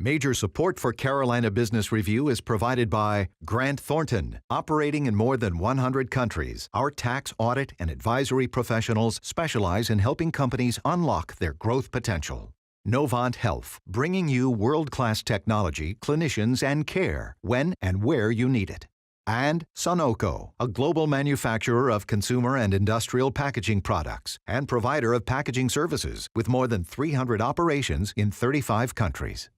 Major support for Carolina Business Review is provided by Grant Thornton. Operating in more than 100 countries, our tax, audit, and advisory professionals specialize in helping companies unlock their growth potential. Novant Health, bringing you world-class technology, clinicians, and care when and where you need it. And Sunoco, a global manufacturer of consumer and industrial packaging products and provider of packaging services with more than 300 operations in 35 countries.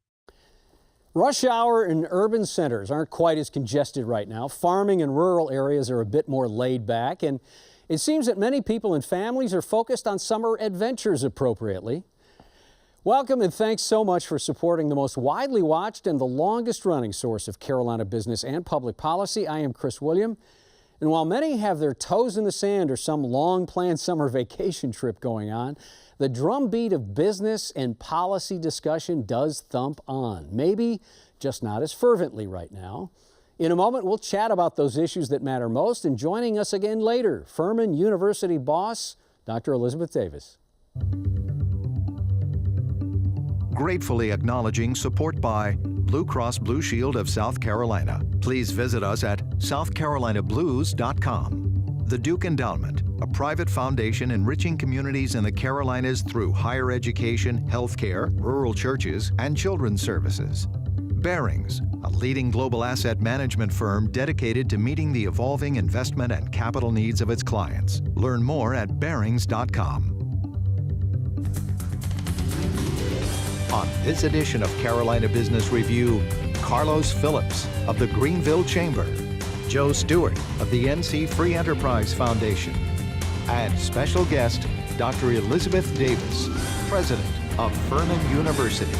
Rush hour in urban centers aren't quite as congested right now. Farming and rural areas are a bit more laid back, and it seems that many people and families are focused on summer adventures appropriately. Welcome and thanks so much for supporting the most widely watched and the longest running source of Carolina business and public policy. I am Chris William, and while many have their toes in the sand or some long planned summer vacation trip going on, the drumbeat of business and policy discussion does thump on, maybe just not as fervently right now. In a moment, we'll chat about those issues that matter most, and joining us again later, Furman University boss, Dr. Elizabeth Davis. Gratefully acknowledging support by Blue Cross Blue Shield of South Carolina. Please visit us at southcarolinablues.com. The Duke Endowment, a private foundation enriching communities in the Carolinas through higher education, healthcare, rural churches, and children's services. Barings, a leading global asset management firm dedicated to meeting the evolving investment and capital needs of its clients. Learn more at barings.com. On this edition of Carolina Business Review, Carlos Phillips of the Greenville Chamber, Joe Stewart of the NC Free Enterprise Foundation, and special guest Dr. Elizabeth Davis, president of Furman University.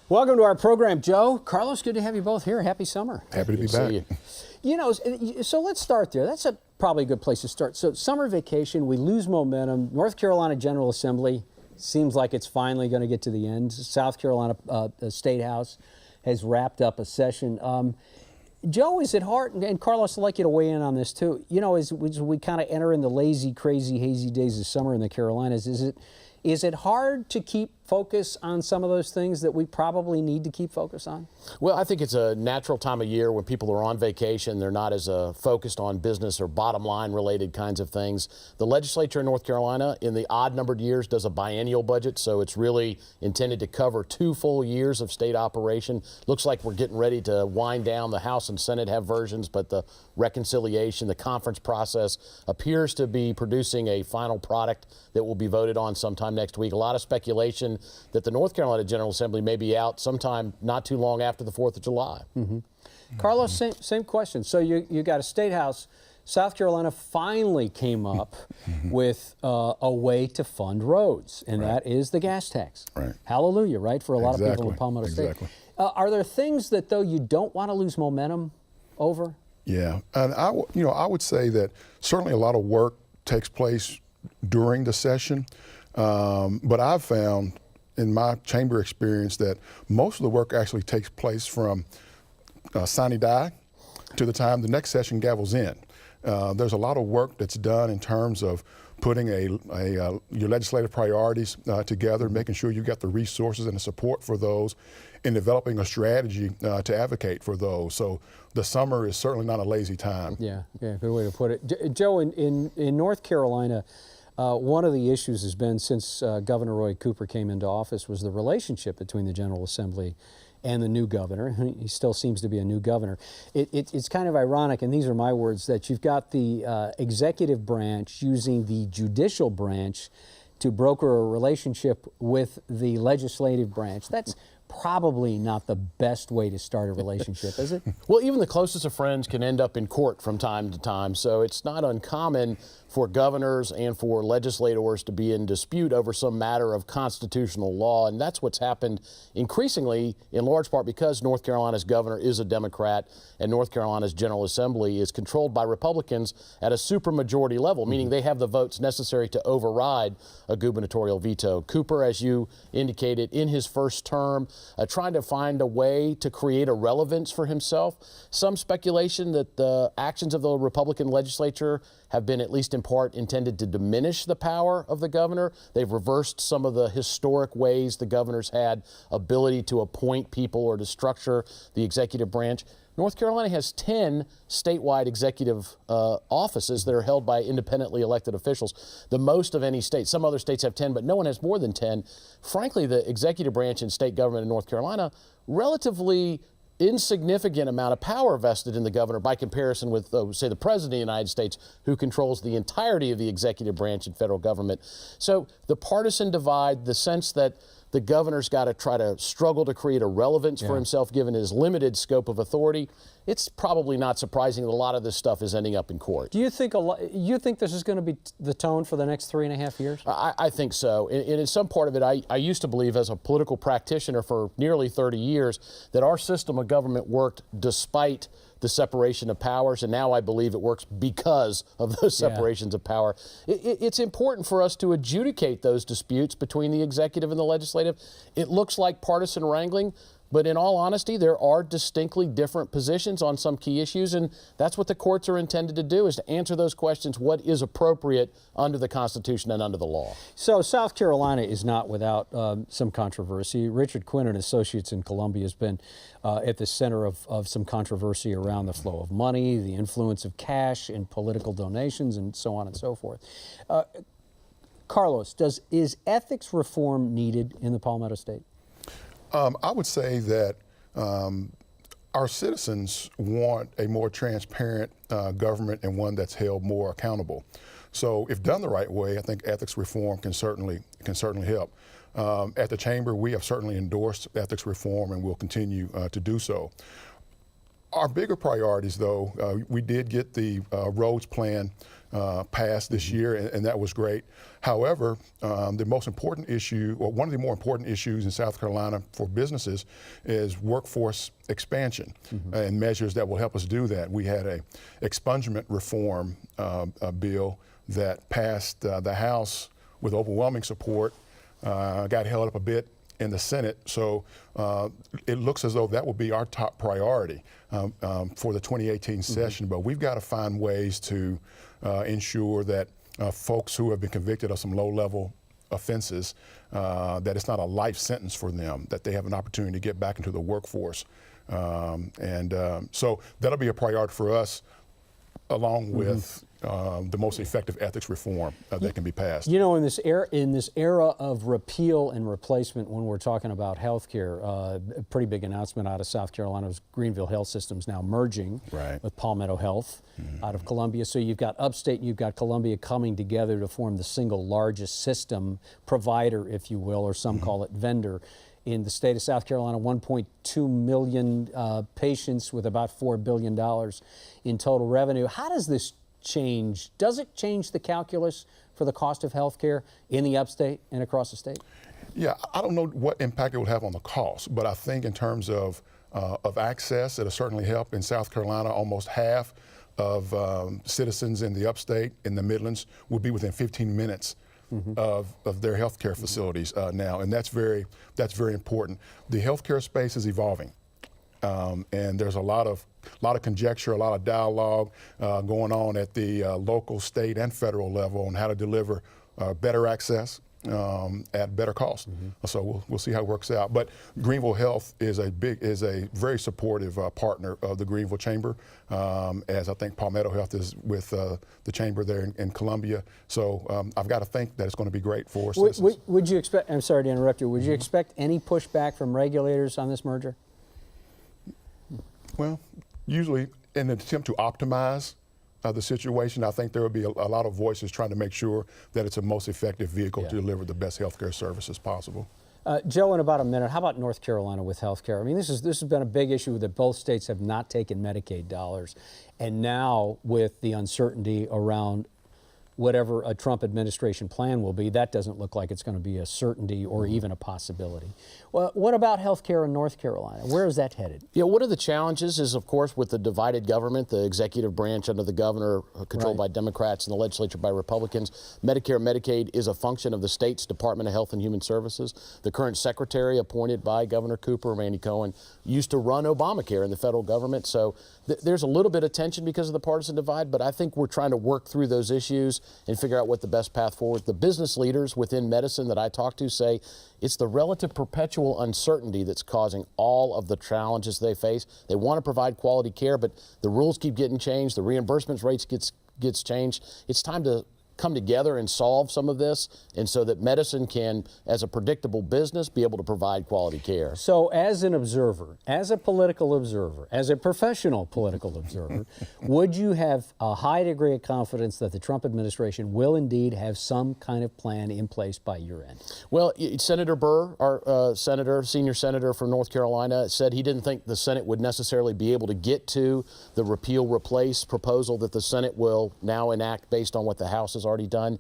Welcome to our program, Joe. Carlos, good to have you both here. Happy summer. Happy to be back. You know, so let's start there. That's probably a good place to start. So summer vacation, we lose momentum. North Carolina General Assembly seems like it's finally going to get to the end. South Carolina State House has wrapped up a session. Joe, is it hard, and Carlos, I'd like you to weigh in on this too, you know, as we kind of enter in the lazy, crazy, hazy days of summer in the Carolinas, is it hard to keep focus on some of those things that we probably need to keep focus on? Well, I think it's a natural time of year when people are on vacation. They're not as focused on business or bottom line related kinds of things. The legislature in North Carolina in the odd numbered years does a biennial budget, so it's really intended to cover 2 full years of state operation. Looks like we're getting ready to wind down. The House and Senate have versions, but the reconciliation, the conference process appears to be producing a final product that will be voted on sometime next week. A lot of speculation that the North Carolina General Assembly may be out sometime not too long after the 4th of July. Mm-hmm. Carlos, same question. So you got a state house. South Carolina finally came up with a way to fund roads, and that is the gas tax. Right. Hallelujah, right, for a lot of people in Palmetto State. Are there things that, though, you don't want to lose momentum over? Yeah, and I would say that certainly a lot of work takes place during the session, but I've found in my chamber experience that most of the work actually takes place from sine die to the time the next session gavels in. There's a lot of work that's done in terms of putting your legislative priorities together, making sure you've got the resources and the support for those, and developing a strategy to advocate for those. So the summer is certainly not a lazy time. Yeah, good way to put it. Joe, in North Carolina, one of the issues has been since Governor Roy Cooper came into office was the relationship between the General Assembly and the new governor. He still seems to be a new governor. It's kind of ironic, and these are my words, that you've got the executive branch using the judicial branch to broker a relationship with the legislative branch. That's probably not the best way to start a relationship, is it? Well, even the closest of friends can end up in court from time to time, so it's not uncommon for governors and for legislators to be in dispute over some matter of constitutional law, and that's what's happened increasingly in large part because North Carolina's governor is a Democrat and North Carolina's General Assembly is controlled by Republicans at a supermajority level, meaning they have the votes necessary to override a gubernatorial veto. Cooper, as you indicated, in his first term, trying to find a way to create a relevance for himself. Some speculation that the actions of the Republican legislature have been, at least in part, intended to diminish the power of the governor. They've reversed some of the historic ways the governors had ability to appoint people or to structure the executive branch. North Carolina has 10 statewide executive offices that are held by independently elected officials, the most of any state. Some other states have 10, but no one has more than 10. Frankly, the executive branch in state government in North Carolina, relatively insignificant amount of power vested in the governor by comparison with, say, the president of the United States, who controls the entirety of the executive branch in federal government. So the partisan divide, the sense that the governor's got to try to struggle to create a relevance for himself given his limited scope of authority, it's probably not surprising that a lot of this stuff is ending up in court. Do you think you think this is going to be the tone for the next 3.5 years? I think so. And in some part of it, I used to believe as a political practitioner for nearly 30 years that our system of government worked despite the separation of powers, and now I believe it works because of those separations of power. It's important for us to adjudicate those disputes between the executive and the legislative. It looks like partisan wrangling, but in all honesty, there are distinctly different positions on some key issues, and that's what the courts are intended to do, is to answer those questions, what is appropriate under the Constitution and under the law. So South Carolina is not without some controversy. Richard Quinn and Associates in Columbia has been at the center of some controversy around the flow of money, the influence of cash in political donations, and so on and so forth. Carlos, is ethics reform needed in the Palmetto State? I would say that our citizens want a more transparent government and one that's held more accountable. So if done the right way, I think ethics reform can certainly help. At the Chamber, we have certainly endorsed ethics reform and will continue to do so. Our bigger priorities, though, we did get the roads plan passed this year, and that was great. However, the most important issue, or one of the more important issues in South Carolina for businesses, is workforce expansion and measures that will help us do that. We had a expungement reform bill that passed the House with overwhelming support, got held up a bit in the Senate, so it looks as though that will be our top priority for the 2018 session, but we've got to find ways to ensure that folks who have been convicted of some low-level offenses, that it's not a life sentence for them, that they have an opportunity to get back into the workforce. So that'll be a priority for us, along with the most effective ethics reform that can be passed. You know, in this era of repeal and replacement, when we're talking about health care, a pretty big announcement out of South Carolina's Greenville Health System's now merging with Palmetto Health out of Columbia. So you've got upstate and you've got Columbia coming together to form the single largest system provider, if you will, or some call it vendor, in the state of South Carolina. 1.2 million patients with about $4 billion in total revenue. How does this change? Does it change the calculus for the cost of health care in the upstate and across the state? Yeah, I don't know what impact it would have on the cost, but I think in terms of access, it'll certainly help. In South Carolina, almost half of citizens in the upstate, in the Midlands, will be within 15 minutes of their healthcare facilities now, and that's very important. The healthcare space is evolving, and there's a lot of conjecture, a lot of dialogue going on at the local, state, and federal level on how to deliver better access at better cost. So we'll see how it works out. But Greenville Health is a very supportive partner of the Greenville Chamber, as I think Palmetto Health is with the Chamber there in Columbia. So I've got to think that it's going to be great for citizens. Would you expect, I'm sorry to interrupt you, would you expect any pushback from regulators on this merger? Well, usually in an attempt to optimize the situation, I think there will be a lot of voices trying to make sure that it's a most effective vehicle to deliver the best healthcare services possible. Joe, in about a minute, how about North Carolina with healthcare? I mean, this has been a big issue that both states have not taken Medicaid dollars, and now with the uncertainty around whatever a Trump administration plan will be. That doesn't look like it's going to be a certainty or even a possibility. Well, what about health care in North Carolina? Where is that headed? Yeah, one of the challenges is, of course, with the divided government, the executive branch under the governor controlled by Democrats and the legislature by Republicans. Medicare and Medicaid is a function of the state's Department of Health and Human Services. The current secretary appointed by Governor Cooper, Randy Cohen, used to run Obamacare in the federal government. So there's a little bit of tension because of the partisan divide, but I think we're trying to work through those issues and figure out what the best path forward. The business leaders within medicine that I talk to say it's the relative perpetual uncertainty that's causing all of the challenges they face. They want to provide quality care, but the rules keep getting changed, the reimbursement rates gets changed. It's time to come together and solve some of this, and so that medicine can, as a predictable business, be able to provide quality care. So as an observer, as a political observer, as a professional political observer, would you have a high degree of confidence that the Trump administration will indeed have some kind of plan in place by year end? Well, Senator Burr, our senior senator from North Carolina, said he didn't think the Senate would necessarily be able to get to the repeal replace proposal that the Senate will now enact based on what the House has already done.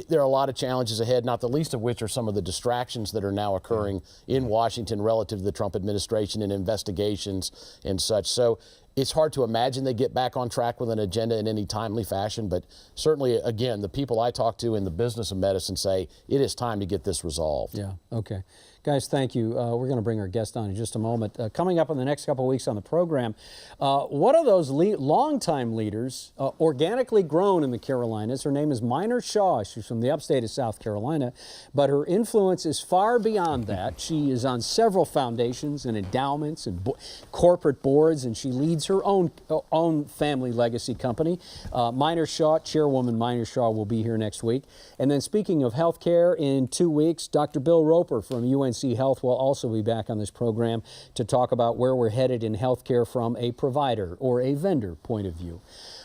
There are a lot of challenges ahead, not the least of which are some of the distractions that are now occurring in Washington relative to the Trump administration and investigations and such. So it's hard to imagine they get back on track with an agenda in any timely fashion, but certainly, again, the people I talk to in the business of medicine say it is time to get this resolved. Yeah, okay. Guys, thank you. We're going to bring our guest on in just a moment. Coming up in the next couple of weeks on the program, one of those longtime leaders, organically grown in the Carolinas. Her name is Minor Shaw. She's from the upstate of South Carolina, but her influence is far beyond that. She is on several foundations and endowments and corporate boards, and she leads her own family legacy company. Minor Shaw, Chairwoman Minor Shaw, will be here next week. And then speaking of health care, in 2 weeks, Dr. Bill Roper from UNC Health will also be back on this program to talk about where we're headed in healthcare from a provider or a vendor point of view.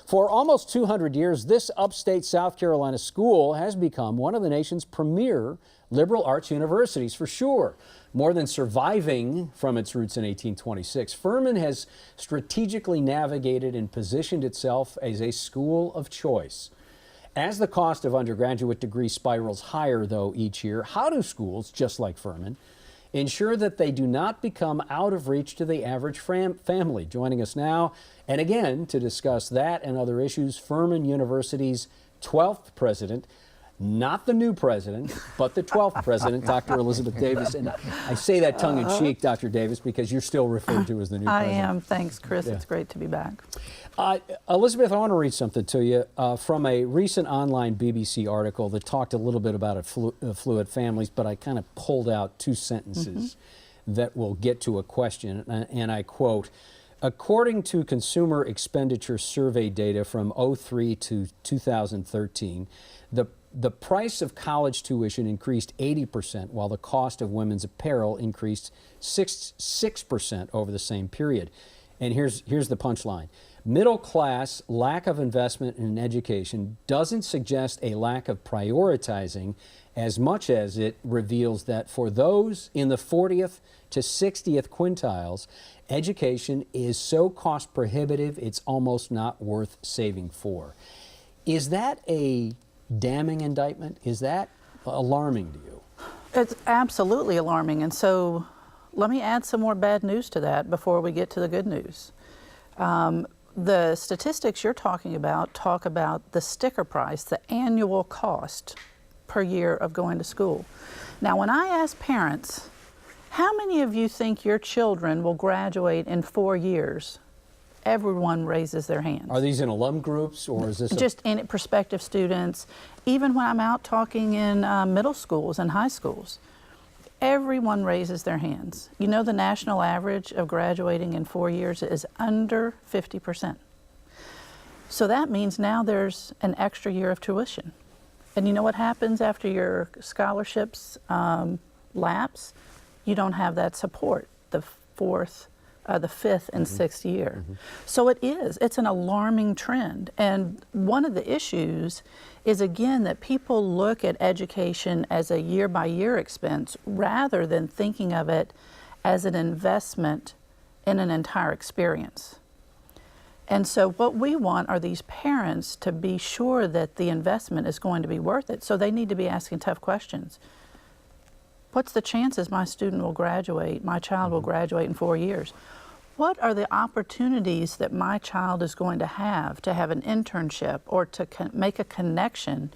For almost 200 years, this upstate South Carolina school has become one of the nation's premier liberal arts universities, for sure. More than surviving from its roots in 1826, Furman has strategically navigated and positioned itself as a school of choice. As the cost of undergraduate degree spirals higher, though, each year, how do schools, just like Furman, ensure that they do not become out of reach to the average family? Joining us now, and again, to discuss that and other issues, Furman University's 12th president, not the new president, but the 12th president, Dr. Elizabeth Davis. And I say that tongue-in-cheek, Dr. Davis, because you're still referred to as the new president. I am. Thanks, Chris. Yeah. It's great to be back. Elizabeth, I want to read something to you from a recent online BBC article that talked a little bit about affluent families, but I kind of pulled out 2 sentences that will get to a question, and I quote, "According to Consumer Expenditure Survey data from 2003 to 2013, the price of college tuition increased 80%, while the cost of women's apparel increased 6% over the same period." And here's the punchline. Middle class lack of investment in education doesn't suggest a lack of prioritizing as much as it reveals that for those in the 40th to 60th quintiles, education is so cost prohibitive it's almost not worth saving for. Is that a damning indictment? Is that alarming to you? It's absolutely alarming. And so let me add some more bad news to that before we get to the good news. The statistics you're talking about talk about the sticker price, the annual cost per year of going to school. Now, when I ask parents, how many of you think your children will graduate in 4 years? Everyone raises their hands. Are these in alum groups, or is this just in prospective students? Even when I'm out talking in middle schools and high schools, everyone raises their hands. You know, the national average of graduating in 4 years is under 50%. So that means now there's an extra year of tuition. And you know what happens after your scholarships lapse? You don't have that support the fifth and sixth year. So it's an alarming trend. And one of the issues is, again, that people look at education as a year-by-year expense rather than thinking of it as an investment in an entire experience. And so what we want are these parents to be sure that the investment is going to be worth it. So they need to be asking tough questions. What's the chances my student will graduate, my child will graduate in 4 years? What are the opportunities that my child is going to have an internship or to make a connection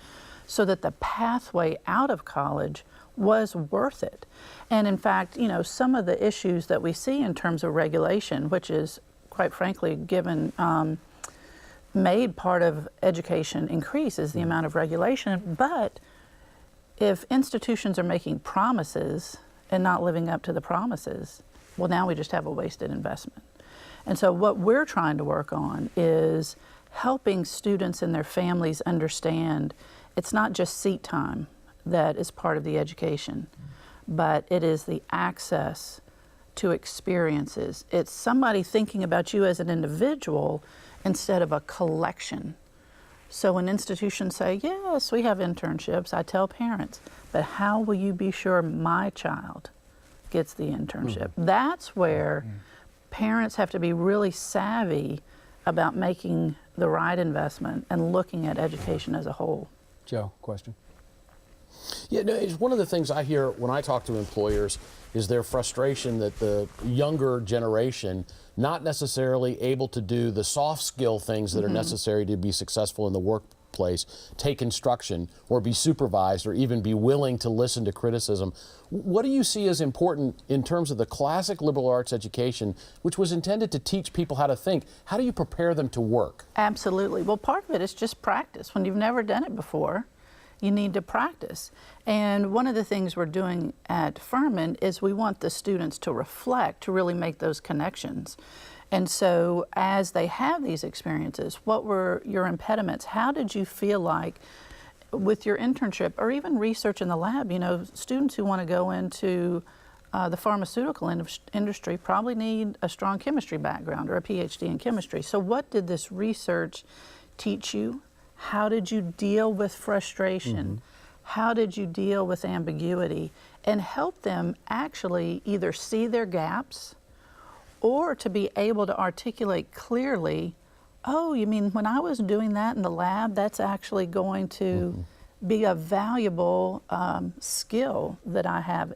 so that the pathway out of college was worth it? And in fact, you know, some of the issues that we see in terms of regulation, which is quite frankly given made part of education increases the amount of regulation, but if institutions are making promises and not living up to the promises, well, now we just have a wasted investment. And so what we're trying to work on is helping students and their families understand it's not just seat time that is part of the education, but it is the access to experiences. It's somebody thinking about you as an individual instead of a collection. So when institutions say, yes, we have internships, I tell parents, but how will you be sure my child gets the internship? That's where parents have to be really savvy about making the right investment and looking at education as a whole. Joe, question? Yeah, no, it's one of the things I hear when I talk to employers is their frustration that the younger generation not necessarily able to do the soft skill things that are necessary to be successful in the workplace, take instruction or be supervised or even be willing to listen to criticism. What do you see as important in terms of the classic liberal arts education, which was intended to teach people how to think? How do you prepare them to work? Absolutely. Well, part of it is just practice. When you've never done it before, you need to practice. And one of the things we're doing at Furman is we want the students to reflect, to really make those connections. And so as they have these experiences, what were your impediments? How did you feel like with your internship or even research in the lab? You know, students who want to go into the pharmaceutical industry probably need a strong chemistry background or a PhD in chemistry. So what did this research teach you? How did you deal with frustration? How did you deal with ambiguity? And help them actually either see their gaps or to be able to articulate clearly, oh, you mean when I was doing that in the lab, that's actually going to be a valuable skill that I have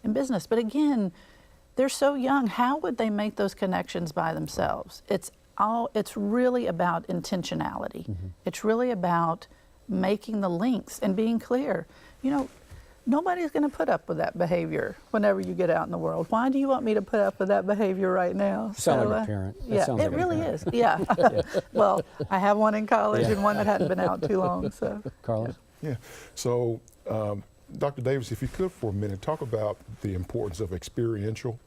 in business. But again, they're so young. How would they make those connections by themselves? It's really about intentionality. It's really about making the links and being clear. You know, nobody's going to put up with that behavior whenever you get out in the world. Why do you want me to put up with that behavior right now? Sound like a parent. Yeah, it really is. Yeah. Well, I have one in college and one that hadn't been out too long. So, Carlos? Yeah. So, Dr. Davis, if you could for a minute, talk about the importance of experiential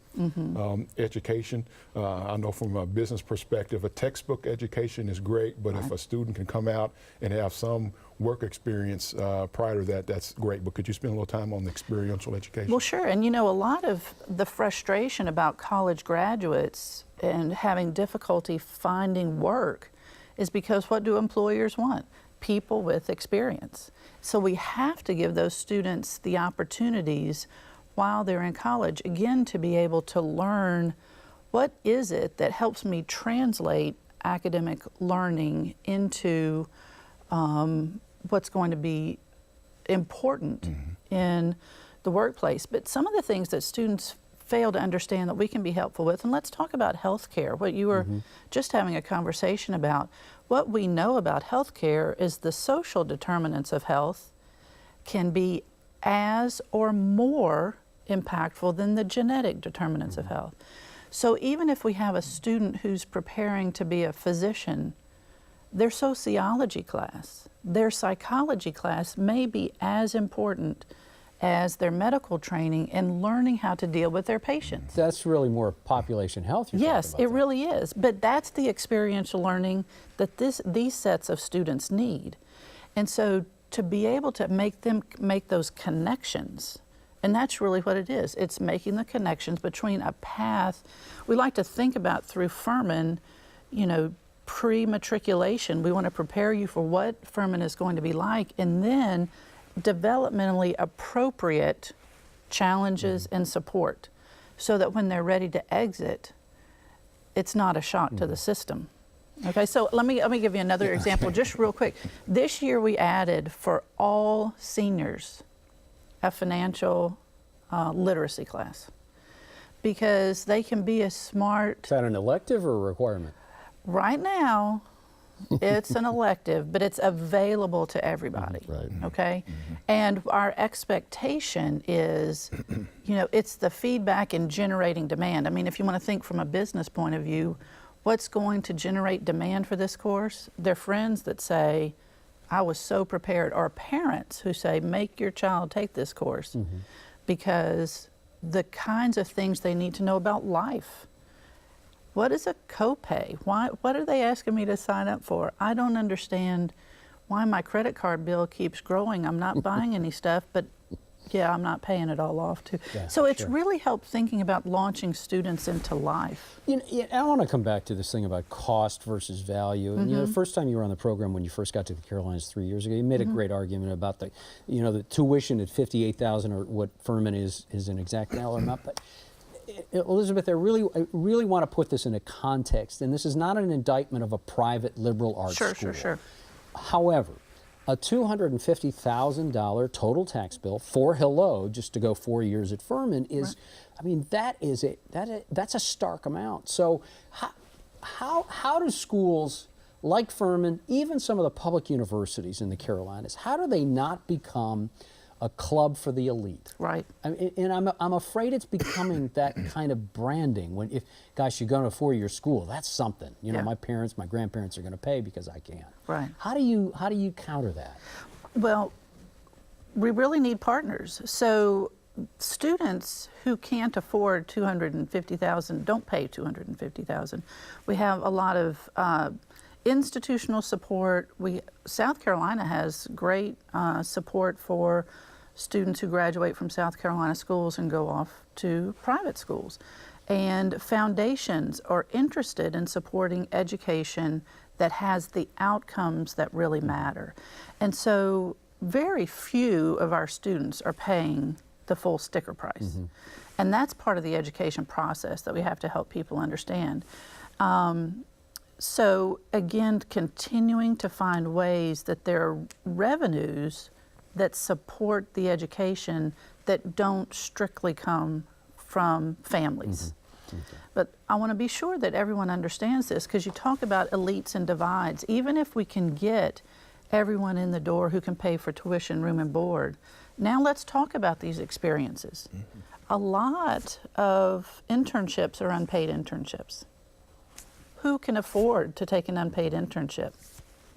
education. I know from a business perspective, a textbook education is great, but if a student can come out and have some work experience prior to that, that's great. But could you spend a little time on the experiential education? Well, sure. And you know, a lot of the frustration about college graduates and having difficulty finding work is because what do employers want? People with experience. So we have to give those students the opportunities while they're in college, again, to be able to learn what is it that helps me translate academic learning into what's going to be important in the workplace. But some of the things that students fail to understand that we can be helpful with, and let's talk about healthcare, what you were just having a conversation about. What we know about healthcare is the social determinants of health can be as or more impactful than the genetic determinants of health. So even if we have a student who's preparing to be a physician, their sociology class, their psychology class may be as important as their medical training and learning how to deal with their patients. That's really more population health you're Yes, talking it about. really is. But that's the experiential learning that these sets of students need. And so to be able to make those connections, and that's really what it is. It's making the connections between a path. We like to think about through Furman, you know, pre-matriculation. We want to prepare you for what Furman is going to be like, and then developmentally appropriate challenges and support so that when they're ready to exit, it's not a shock to the system. Okay, so let me give you another example, just real quick. This year we added for all seniors a financial literacy class, because they can be a smart. Is that an elective or a requirement? Right now, it's an elective, but it's available to everybody. Right. Okay? And our expectation is, it's the feedback and generating demand. I mean, if you want to think from a business point of view, what's going to generate demand for this course? They're friends that say, I was so prepared, or parents who say, make your child take this course, because the kinds of things they need to know about life. What is a copay? What are they asking me to sign up for? I don't understand why my credit card bill keeps growing. I'm not buying any stuff, but yeah, I'm not paying it all off too. Yeah, so it's sure. really helped thinking about launching students into life. I want to come back to this thing about cost versus value. And the first time you were on the program, when you first got to the Carolinas 3 years ago, you made a great argument about the tuition at $58,000, or what Furman is an exact dollar amount. But Elizabeth, I really want to put this in a context, and this is not an indictment of a private liberal arts school. Sure. However, a $250,000 total tax bill for Hello, just to go 4 years at Furman, is, I mean, that's a stark amount. So how do schools like Furman, even some of the public universities in the Carolinas, how do they not become a club for the elite? Right. And I'm afraid it's becoming that kind of branding. When, gosh, you go to a 4-year school, that's something. My parents, my grandparents are going to pay because I can. Right. How do you counter that? Well, we really need partners. So students who can't afford $250,000 don't pay $250,000. We have a lot of institutional support. South Carolina has great support for students who graduate from South Carolina schools and go off to private schools. And foundations are interested in supporting education that has the outcomes that really matter. And so very few of our students are paying the full sticker price. And that's part of the education process that we have to help people understand. So again, continuing to find ways that there are revenues that support the education that don't strictly come from families. But I want to be sure that everyone understands this, because you talk about elites and divides. Even if we can get everyone in the door who can pay for tuition, room and board, now let's talk about these experiences. A lot of internships are unpaid internships. Who can afford to take an unpaid internship?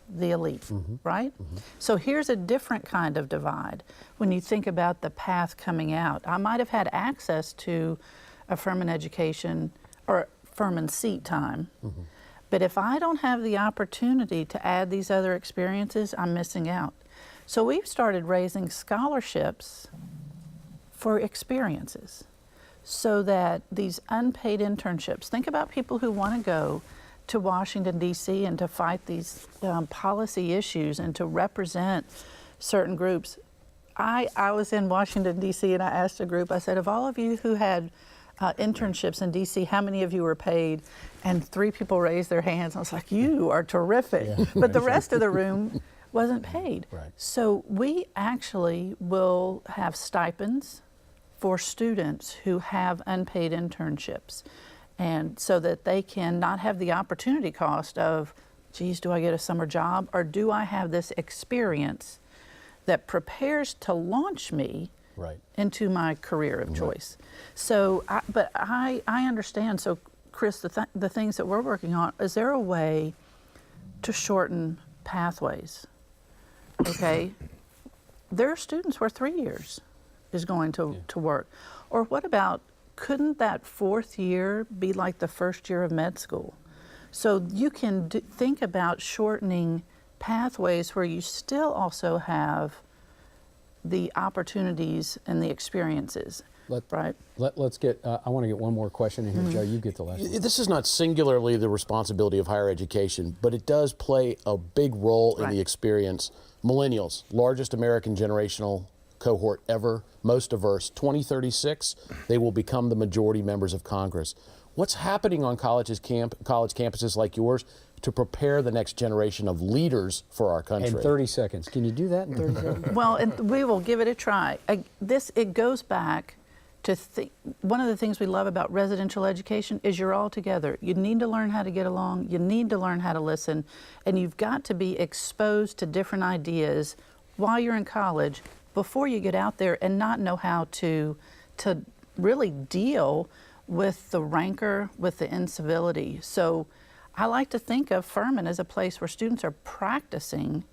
The elite, right? So here's a different kind of divide. When you think about the path coming out, I might have had access to a Furman education or Furman seat time, but if I don't have the opportunity to add these other experiences, I'm missing out. So we've started raising scholarships for experiences, so that these unpaid internships, think about people who want to go to Washington, D.C. and to fight these policy issues and to represent certain groups. I was in Washington, D.C. and I asked a group, I said, of all of you who had internships in D.C., how many of you were paid? And 3 people raised their hands. I was like, you are terrific. But the rest of the room wasn't paid. So we actually will have stipends for students who have unpaid internships, and so that they can not have the opportunity cost of, geez, do I get a summer job, or do I have this experience that prepares to launch me into my career of choice. So, I understand. So, Chris, the things that we're working on, is there a way to shorten pathways? Okay, there are students where 3 years is going to work. Or what about, couldn't that 4th year be like the first year of med school? So you can think about shortening pathways where you still also have the opportunities and the experiences. Let's get, I want to get one more question in here. Joe, you get the last one. This is not singularly the responsibility of higher education, but it does play a big role in the experience. Millennials, largest American generational cohort ever, most diverse. 2036, they will become the majority members of Congress. what's happening on college campuses like yours to prepare the next generation of leaders for our country. In 30 seconds. Can you do that in 30 seconds? Well, and we will give it a try. It goes back to one of the things we love about residential education is you're all together. You need to learn how to get along. You need to learn how to listen. And you've got to be exposed to different ideas while you're in college before you get out there and not know how to really deal with the rancor, with the incivility. So I like to think of Furman as a place where students are practicing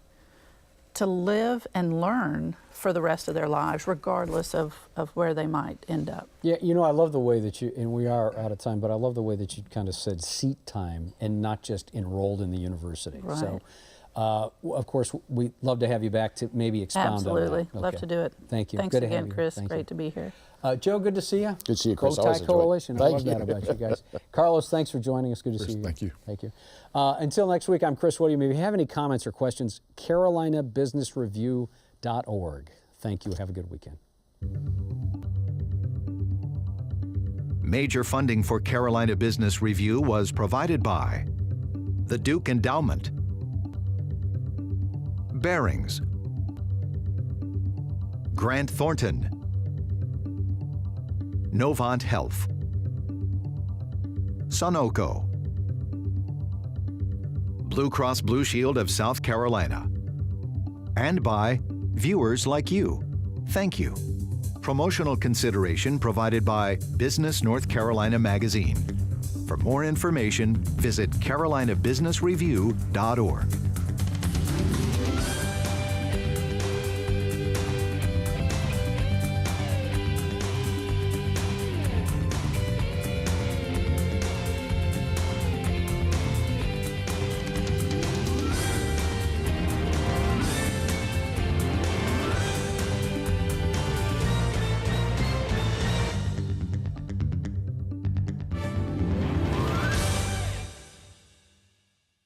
to live and learn for the rest of their lives, regardless of where they might end up. Yeah, you know, I love the way that you, and we are out of time, but I love the way that you kind of said seat time and not just enrolled in the university. Right. So, of course, we'd love to have you back to maybe expound Absolutely. on that. Love to do it. Thank you. Thanks Good to again, have you. Chris. Thank Great you. to be here. Joe, good to see you. Good to see you, Chris. Bow Always Tie enjoyed it. Coalition. I love Thank that you. about you guys. Carlos, thanks for joining us. Good to see you. Thank you. Thank you. Until next week, I'm Chris William. If you have any comments or questions, carolinabusinessreview.org. Thank you. Have a good weekend. Major funding for Carolina Business Review was provided by the Duke Endowment, Bearings, Grant Thornton, Novant Health, Sunoco, Blue Cross Blue Shield of South Carolina, and by viewers like you. Thank you. Promotional consideration provided by Business North Carolina Magazine. For more information, visit carolinabusinessreview.org.